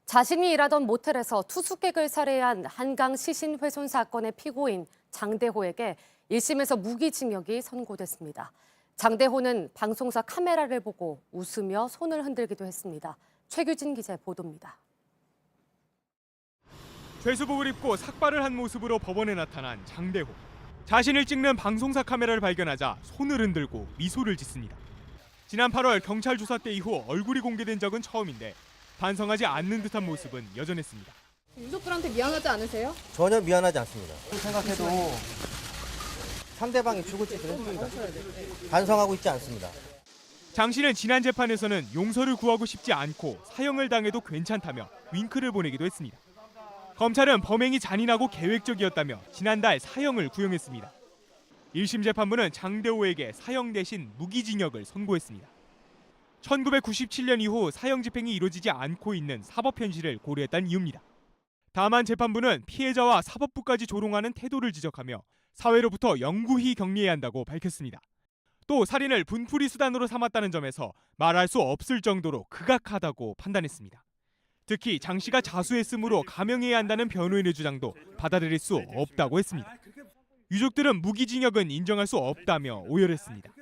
자신이 일하던 모텔에서 투숙객을 살해한 한강 시신 훼손 사건의 피고인 장대호에게 1심에서 무기징역이 선고됐습니다. 장대호는 방송사 카메라를 보고 웃으며 손을 흔들기도 했습니다. 최규진 기자의 보도입니다. 죄수복을 입고 삭발을 한 모습으로 법원에 나타난 장대호. 자신을 찍는 방송사 카메라를 발견하자 손을 흔들고 미소를 짓습니다. 지난 8월 경찰 조사 때 이후 얼굴이 공개된 적은 처음인데 반성하지 않는 듯한 모습은 여전했습니다. 유족들한테 미안하지 않으세요? 전혀 미안하지 않습니다. 생각해도 상대방이 죽을 짓을 했습니다. 반성하고 있지 않습니다. 장 씨는 지난 재판에서는 용서를 구하고 싶지 않고 사형을 당해도 괜찮다며 윙크를 보내기도 했습니다. 검찰은 범행이 잔인하고 계획적이었다며 지난달 사형을 구형했습니다. 1심 재판부는 장대호에게 사형 대신 무기징역을 선고했습니다. 1997년 이후 사형 집행이 이루어지지 않고 있는 사법 현실을 고려했다는 이유입니다. 다만 재판부는 피해자와 사법부까지 조롱하는 태도를 지적하며 사회로부터 영구히 격리해야 한다고 밝혔습니다. 또 살인을 분풀이 수단으로 삼았다는 점에서 말할 수 없을 정도로 극악하다고 판단했습니다. 특히 장 씨가 자수했으므로 감형해야 한다는 변호인의 주장도 받아들일 수 없다고 했습니다. 유족들은 무기징역은 인정할 수 없다며 오열했습니다.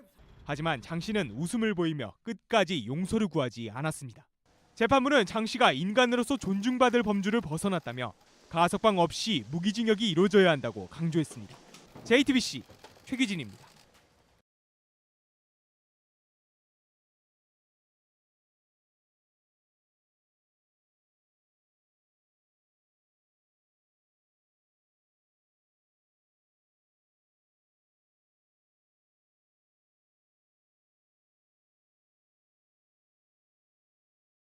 하지만 장 씨는 웃음을 보이며 끝까지 용서를 구하지 않았습니다. 재판부는 장 씨가 인간으로서 존중받을 범주를 벗어났다며 가석방 없이 무기징역이 이루어져야 한다고 강조했습니다. JTBC 최규진입니다.